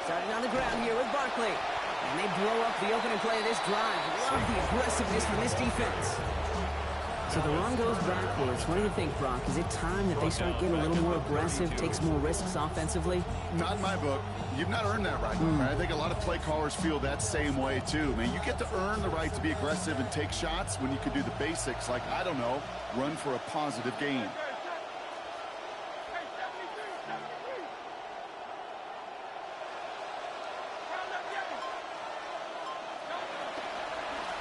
Starting on the ground here with Barkley. And they blow up the opening play of this drive. Love the aggressiveness from this defense. So the run goes backwards. What do you think, Brock? Is it time that they start getting a little more aggressive, take some more risks offensively? Not in my book. You've not earned that right. I think a lot of play callers feel that same way, too. Man, you get to earn the right to be aggressive and take shots when you can do the basics, like, I don't know, run for a positive gain.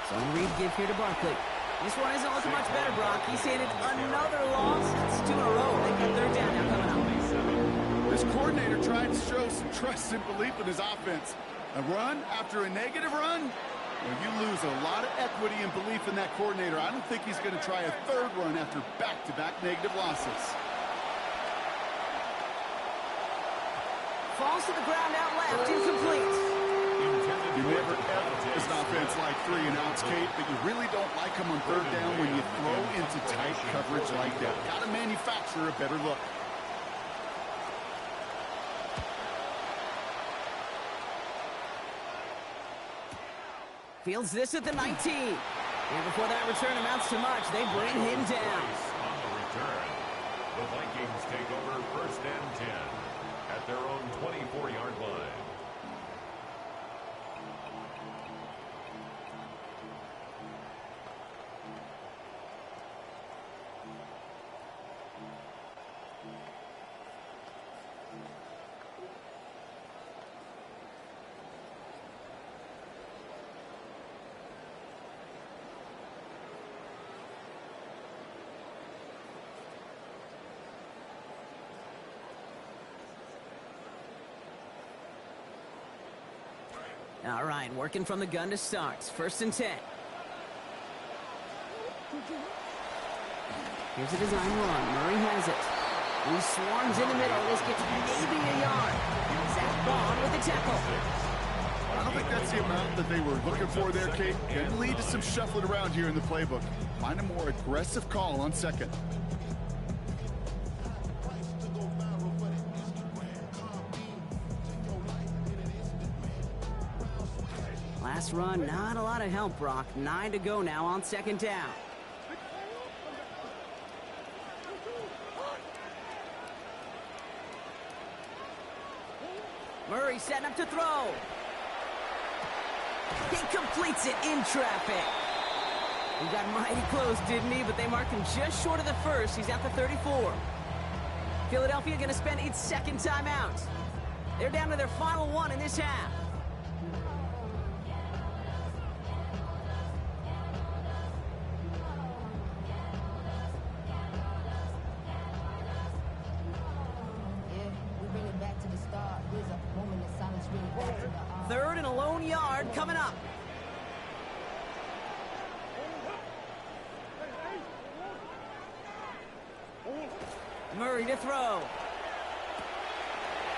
So read give here to Barkley. This one isn't looking much better, Brock. He's handed another loss. It's 2 in a row. They've got third down now coming up. This coordinator tried to show some trust and belief in his offense. A run after a negative run? Well, you lose a lot of equity and belief in that coordinator. I don't think he's going to try a third run after back-to-back negative losses. Falls to the ground out left, incomplete. You never ever as an offense like 3 and outs, Kate, but you really don't like them on third down when you throw into tight coverage like that. Got to manufacture a better look. Fields this at the 19. And before that return amounts to much, they bring him down. On the return, the Vikings take over first and 10 at their own 24-yard line. All right, working from the gun to start. First and 10. Here's a design run. Murray has it. He swarms in the middle. This gets maybe a yard. Zach Bond with the tackle. I don't think that's the amount that they were looking for there, Kate. Can lead to some shuffling around here in the playbook. Find a more aggressive call on second. Last run, not a lot of help, Brock. 9 to go now on second down. Murray setting up to throw. He completes it in traffic. He got mighty close, didn't he? But they marked him just short of the first. He's at the 34. Philadelphia going to spend its second timeout. They're down to their final one in this half. Third and a lone yard coming up. Murray to throw.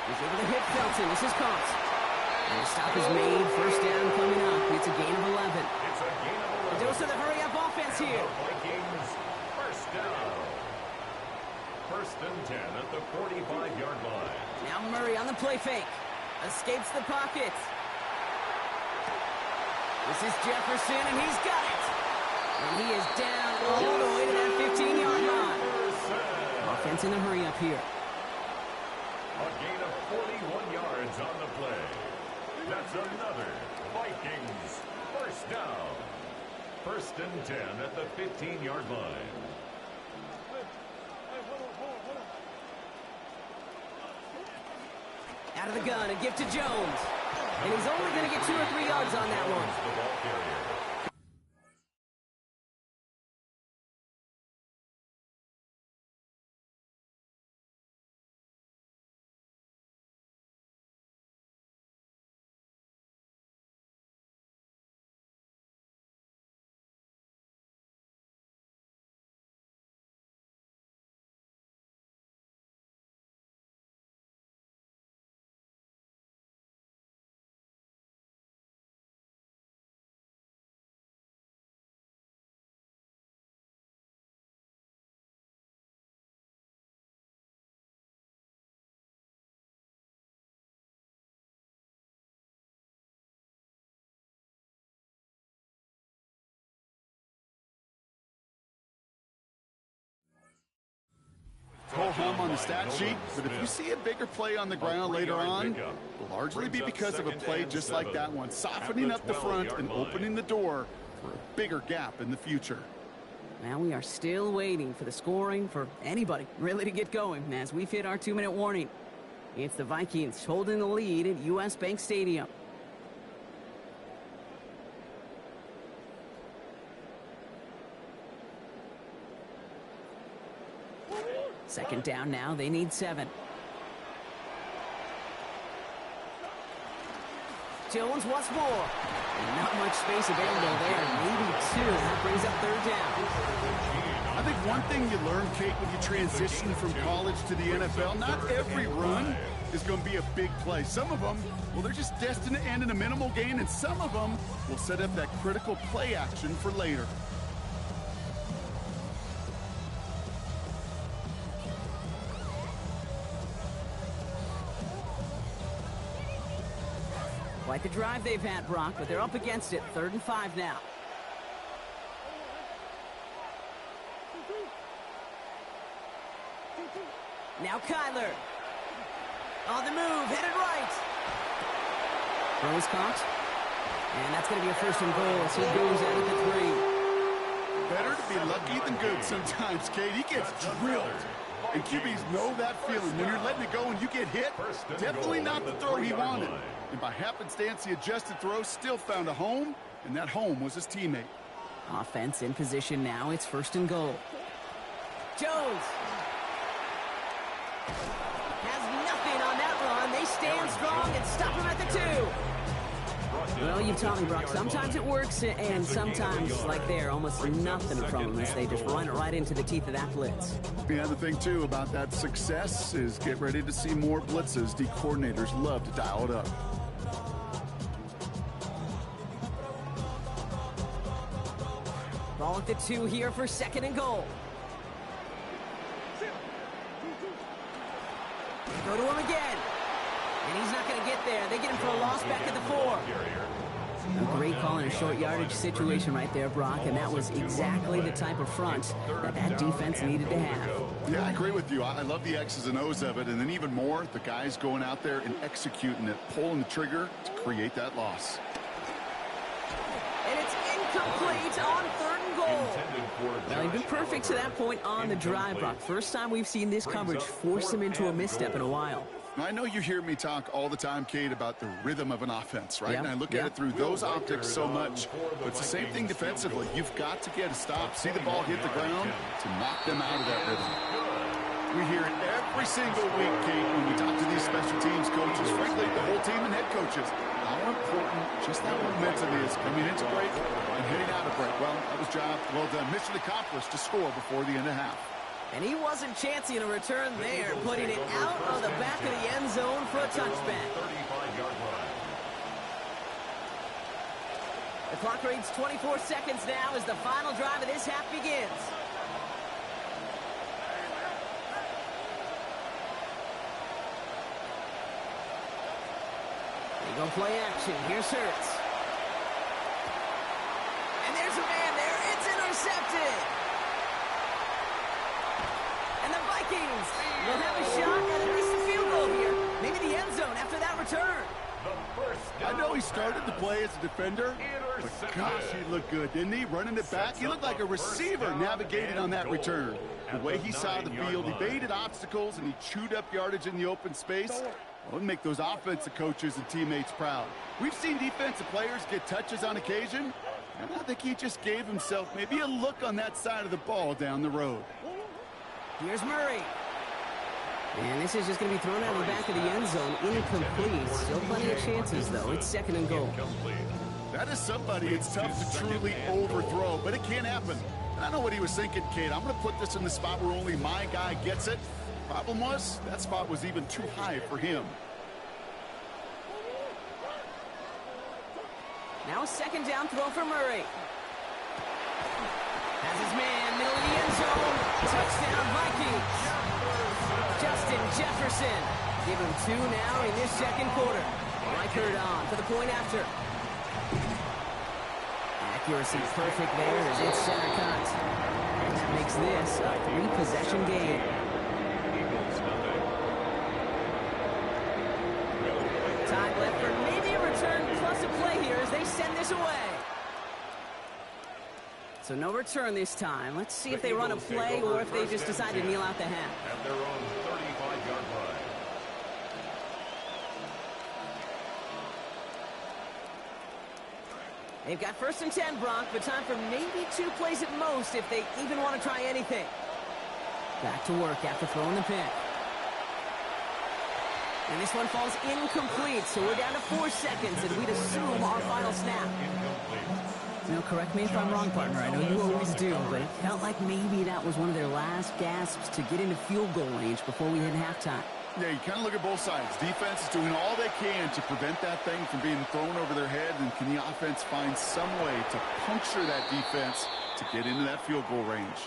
He's able to hit Felton. This is caught. And the stop is made. First down coming up. It's a gain of 11. It's a gain of 11. A dose of the hurry-up offense here. Vikings first down. First and 10 at the 45-yard line. Now Murray on the play fake. Escapes the pocket. This is Jefferson, and he's got it. And he is down all the way to that 15-yard line. Offense in the hurry-up here. A gain of 41 yards on the play. That's another Vikings first down. First and 10 at the 15-yard line. Out of the gun, a gift to Jones. And he's only going to get 2 or 3 yards on that one. The ball carrier. the stat sheet, but if you see a bigger play on the ground later on, it'll largely be because of a play just like that one, softening up the front and opening the door for a bigger gap in the future. Now we are still waiting for the scoring for anybody really to get going as we've hit our 2-minute warning. It's the Vikings holding the lead at US Bank Stadium. Second down now, they need 7. Jons once more. And not much space available there, maybe 2. That brings up 3rd down. I think one thing you learn, Kate, when you transition from college to the NFL, not every run is going to be a big play. Some of them, well, they're just destined to end in a minimal gain, and some of them will set up that critical play action for later. Quite the drive they've had, Brock, but they're up against it. 3rd and 5 now. Now Kyler. On the move, headed right. Throws caught. And that's going to be a 1st and goal as he goes out at the 3. Better to be lucky than good sometimes, Kate. He gets drilled. And QBs know that feeling. When you're letting it go and you get hit, definitely not the throw he wanted. And by happenstance, the adjusted throw still found a home, and that home was his teammate. Offense in position now. It's 1st and goal. Jones has nothing on that run. They stand strong and stop him at the 2. Well, you've taught me, Brock. Sometimes it works, and sometimes, like there, almost nothing from them as they just run it right into the teeth of that blitz. Yeah, the thing, too, about that success is get ready to see more blitzes. D coordinators love to dial it up. Ball at the 2 here for 2nd and goal. Go to him again. And he's not going to get there. They get him for a loss back at the 4. A great call in a short yardage situation right there, Brock, and that was exactly the type of front that defense needed to have. Yeah, I agree with you. I love the X's and O's of it, and then even more, the guys going out there and executing it, pulling the trigger to create that loss. And it's incomplete on 3rd and goal. Well, he's been perfect to that point on the drive, Brock. First time we've seen this coverage force him into a misstep in a while. I know you hear me talk all the time, Kate, about the rhythm of an offense, right? Yeah, And I look at it through those optics so much. But it's the same thing defensively. You've got to get a stop, see the ball hit the ground to knock them out of that rhythm. We hear it every single week, Kate, when we talk to these special teams coaches, frankly, the whole team and head coaches, how important just that momentum is coming into break and heading out of break. Well, that was job well done. Mission accomplished to score before the end of half. And he wasn't chancing a return there, putting it out of the back of the end zone for a touchback. The clock reads 24 seconds now as the final drive of this half begins. They go play action. Here's Hurts. And there's a man there. It's intercepted. And the Vikings will have a shot at least a field goal here. Maybe the end zone after that return. I know he started to play as a defender, but gosh, he looked good, didn't he? Running it back, he looked like a receiver navigating on that return. The way he saw the field, he evaded obstacles, and he chewed up yardage in the open space. Well, it'll make those offensive coaches and teammates proud. We've seen defensive players get touches on occasion, and I think he just gave himself maybe a look on that side of the ball down the road. Here's Murray. And this is just going to be thrown out of the back of the end zone. Incomplete. Still plenty of chances, though. It's 2nd and goal. That is somebody it's tough to truly overthrow, but it can happen. And I know what he was thinking, Kate. I'm going to put this in the spot where only my guy gets it. Problem was, that spot was even too high for him. Now a 2nd down throw for Murray. Has his man, middle of the end zone. Touchdown, Vikings. Justin Jefferson. Give him 2 now in this 2nd quarter. Reichert on for the point after. Accuracy perfect there as it's center cut. And that makes this a 3-possession game. they send this away. So no return this time. Let's see if they run a play or if they just decide to kneel out the half. At their own 35-yard line. They've got 1st and 10, Brock, but time for maybe 2 plays at most if they even want to try anything. Back to work after throwing the pick. And this one falls incomplete, so we're down to 4 seconds, and we'd assume our final snap. Now, correct me if I'm wrong, partner. I know you always do, but it felt like maybe that was one of their last gasps to get into field goal range before we hit halftime. Yeah, you kind of look at both sides. Defense is doing all they can to prevent that thing from being thrown over their head, and can the offense find some way to puncture that defense to get into that field goal range?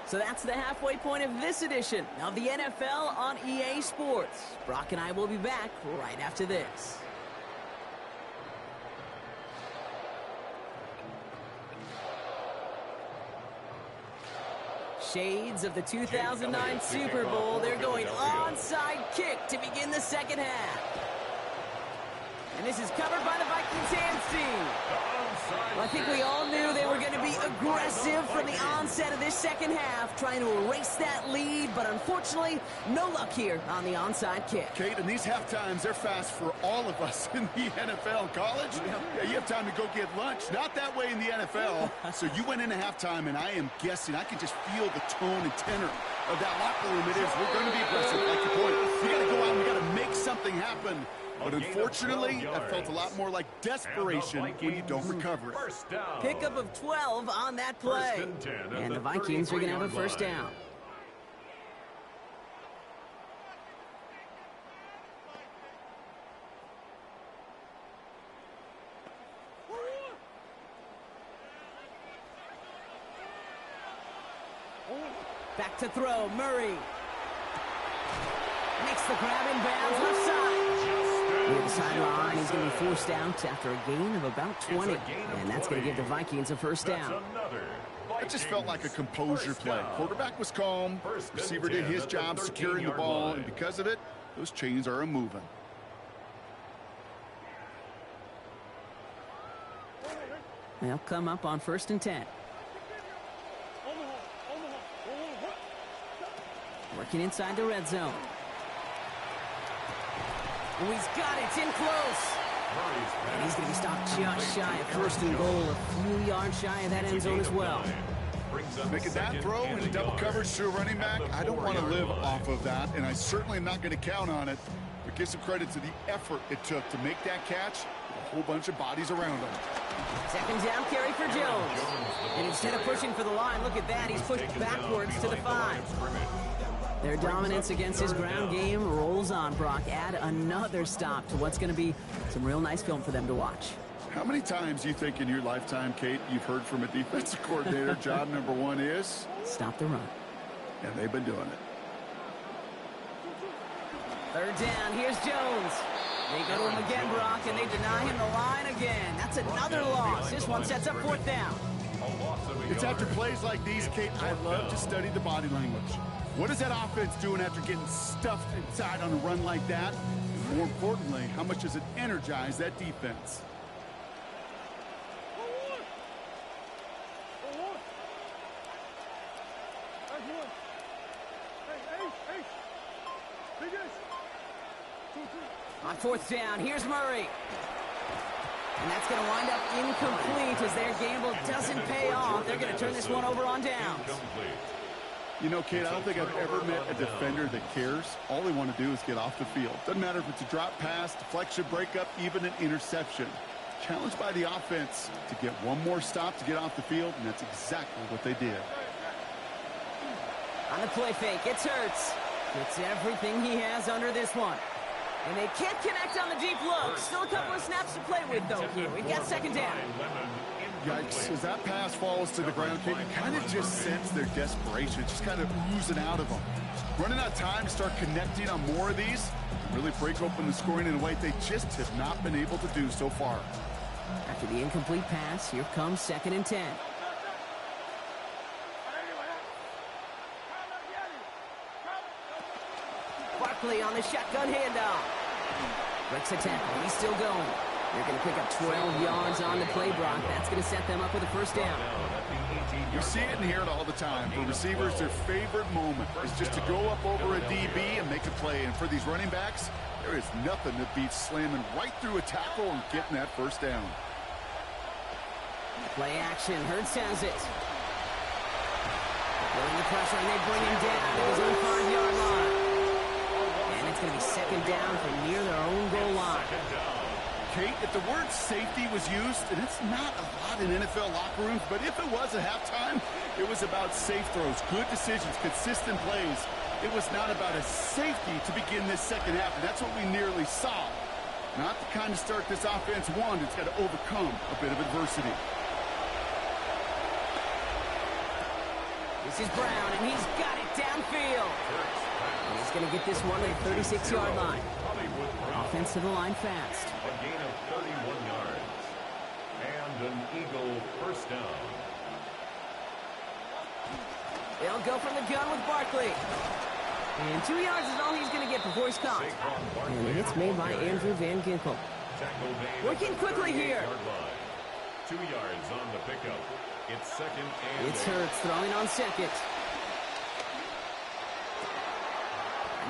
So that's the halfway point of this edition of the NFL on EA Sports. Brock and I will be back right after this. Shades of the 2009 Super Bowl. They're going onside kick to begin the second half. And this is covered by the Vikings hands team. Well, I think we all knew they were going to be aggressive from the onset of this second half, trying to erase that lead, but unfortunately, no luck here on the onside kick. Kate, in these half times, they're fast for all of us in the NFL. College, yeah, you have time to go get lunch. Not that way in the NFL. So you went into halftime, and I am guessing, I can just feel the tone and tenor of that locker room. It is, we're going to be aggressive, like your point. You got to go out and you got to make something happen. But unfortunately, that felt a lot more like desperation when you don't recover it. Pickup of 12 on that play. And the Vikings are going to have a first down. Back to throw, Murray. Makes the grab in bounds, left side. Near the sideline, he's going to be forced out after a gain of about 20. And that's going to give the Vikings a first down. It just felt like a composure play. Quarterback was calm. Receiver did his job securing the ball. And because of it, those chains are a-moving. They'll come up on 1st and 10. Working inside the red zone. Oh, he's got it. It's in close. And he's going to be stopped just shy of 1st and goal, a few yards shy of that end zone as well. Making that throw in double coverage to a running back, I don't want to live off of that, and I certainly am not going to count on it. But give some credit to the effort it took to make that catch with a whole bunch of bodies around him. Second down carry for Jones. And instead of pushing for the line, look at that. He's pushed backwards to the 5. Their dominance against his ground game rolls on, Brock. Add another stop to what's going to be some real nice film for them to watch. How many times do you think in your lifetime, Kate, you've heard from a defensive coordinator, job number 1 is? Stop the run. And they've been doing it. 3rd down, here's Jones. They go to him again, Brock, and they deny him the line again. That's another loss. This one sets up 4th down. It's after plays like these, Kate, I love to study the body language. What is that offense doing after getting stuffed inside on a run like that? And more importantly, how much does it energize that defense? On 4th down, here's Murray. And that's going to wind up incomplete as their gamble doesn't pay off. They're going to turn this one over on downs. You know, Kate, I don't think I've ever met a defender that cares. All they want to do is get off the field. Doesn't matter if it's a drop pass, deflection, breakup, even an interception. Challenged by the offense to get one more stop to get off the field, and that's exactly what they did. On the play fake, it's Hurts. Gets everything he has under this one. And they can't connect on the deep look. Still a couple of snaps to play with, though, here. We've got 2nd down. Yikes, as that pass falls to the ground, Kate, you kind of just sense their desperation, just kind of oozing out of them. Running out of time to start connecting on more of these, really break open the scoring in a way they just have not been able to do so far. After the incomplete pass, here comes 2nd and 10. Barkley on the shotgun handoff. Breaks a tackle. He's still going. They're going to pick up 12 yards on the play, Brock. That's going to set them up with a first down. You see it and hear it all the time. For receivers, their favorite moment is just to go up over a DB and make a play. And for these running backs, there is nothing that beats slamming right through a tackle and getting that first down. Play action. Hurts has it. Putting the pressure, and they bring him down to his own 5-yard line. And it's going to be second down from near their own goal line. Kate, if the word safety was used, and it's not a lot in NFL locker rooms, but if it was at halftime, it was about safe throws, good decisions, consistent plays. It was not about a safety to begin this second half, and that's what we nearly saw. Not the kind of start this offense wanted. It's got to overcome a bit of adversity. This is Brown, and he's got it downfield. And he's going to get this one at the 36-yard line. Offensive line fast. A gain of 31 yards. And an Eagle first down. They'll go from the gun with Barkley. And 2 yards is all he's going to get before he's caught. And the hit's made by Andrew Van Ginkel. Working quickly here. 2 yards on the pickup. It's second and It's Hurts throwing on second.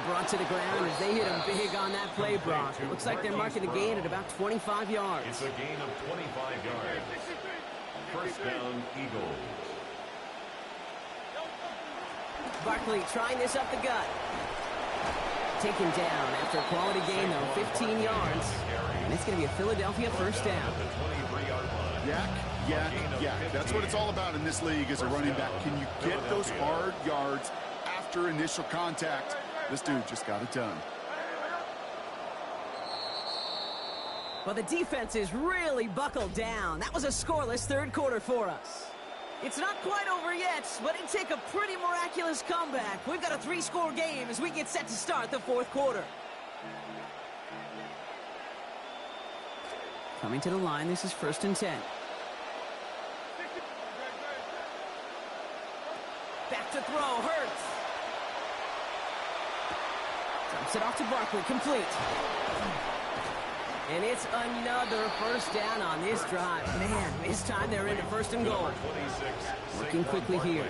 Brought to the ground as they hit him big on that play, Brock. It looks like they're marking the gain at about 25 yards. It's a gain of 25 yards. First down, Eagles. Barkley trying this up the gut. Taken down after a quality gain, though, 15 yards. And it's going to be a Philadelphia first down. Yak. That's what it's all about in this league as a running back. Can you get those hard yards after initial contact? This dude just got it done. Well, the defense is really buckled down. That was a scoreless third quarter for us. It's not quite over yet, but it'd take a pretty miraculous comeback. We've got a 3-score game as we get set to start the fourth quarter. Coming to the line, this is 1st and 10. Back to throw, Hurts. Dumps it off to Barkley, complete. And it's another first down on this drive. Man, this time they're into 1st and goal. Working quickly here.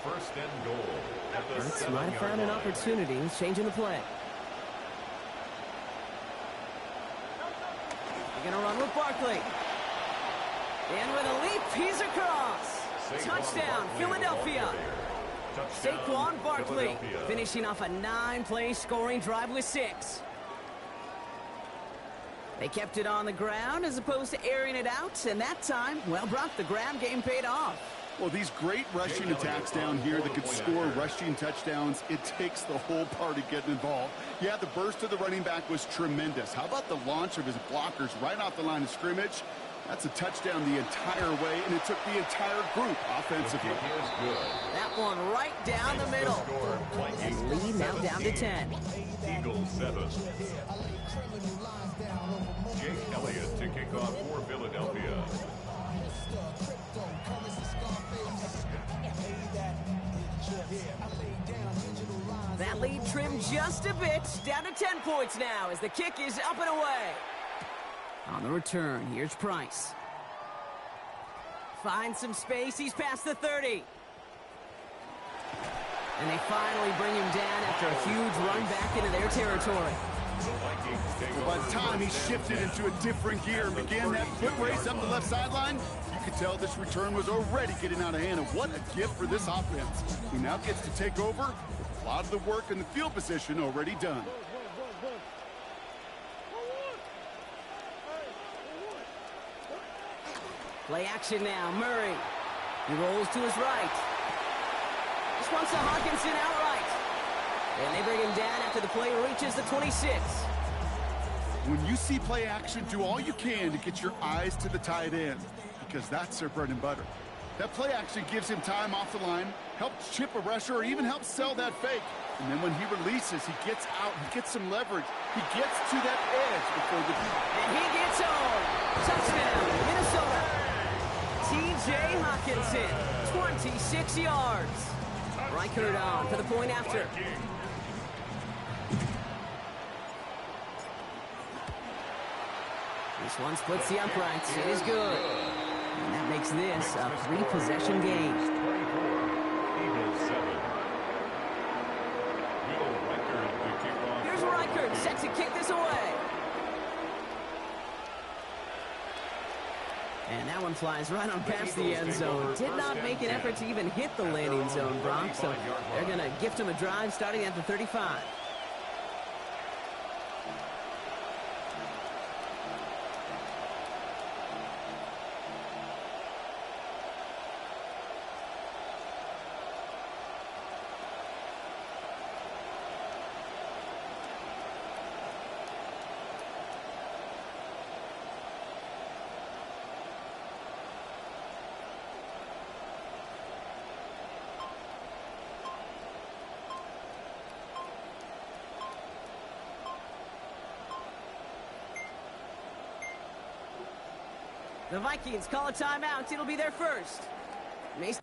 First and goal. Hurts might have found an opportunity, changing the play. They're going to run with Barkley. And with a leap, he's across. Touchdown, Philadelphia. Saquon Barkley finishing off a 9-play scoring drive with 6. They kept it on the ground as opposed to airing it out, and that time, well, Brock, the ground game paid off. Well, these great rushing attacks down here that could score rushing touchdowns, it takes the whole party getting involved. Yeah, the burst of the running back was tremendous. How about the launch of his blockers right off the line of scrimmage? That's a touchdown the entire way, and it took the entire group offensively. That one right down the middle. And lead now down to 10. Eagles 7. Jake Elliott to kick off for Philadelphia. That lead trimmed just a bit, down to 10 points now as the kick is up and away. On the return, here's Price. Finds some space, he's past the 30. And they finally bring him down after a huge run back into their territory. Well, by the time he shifted into a different gear and began that foot race up the left sideline, you could tell this return was already getting out of hand. And what a gift for this offense, who now gets to take over with a lot of the work in the field position already done. Play action now, Murray. He rolls to his right. This one's to Hawkinson outright. And they bring him down after the play reaches the 26. When you see play action, do all you can to get your eyes to the tight end, because that's their bread and butter. That play action gives him time off the line, helps chip a rusher, or even helps sell that fake. And then when he releases, he gets out, he gets some leverage. He gets to that edge before the... And he gets home. Touchdown, Minnesota. T.J. Hawkinson, 26 yards. Reichert on for the point after. This one splits the uprights. It is good. And that makes this a 3-possession game. 24, Eagles 7. Will Reichard to kick off. Here's Reichard set to kick this away. And that one flies right on past the end zone. Did not make an effort to even hit the landing zone, Brock. So they're going to gift him a drive starting at the 35. The Vikings call a timeout. It'll be their first. Mason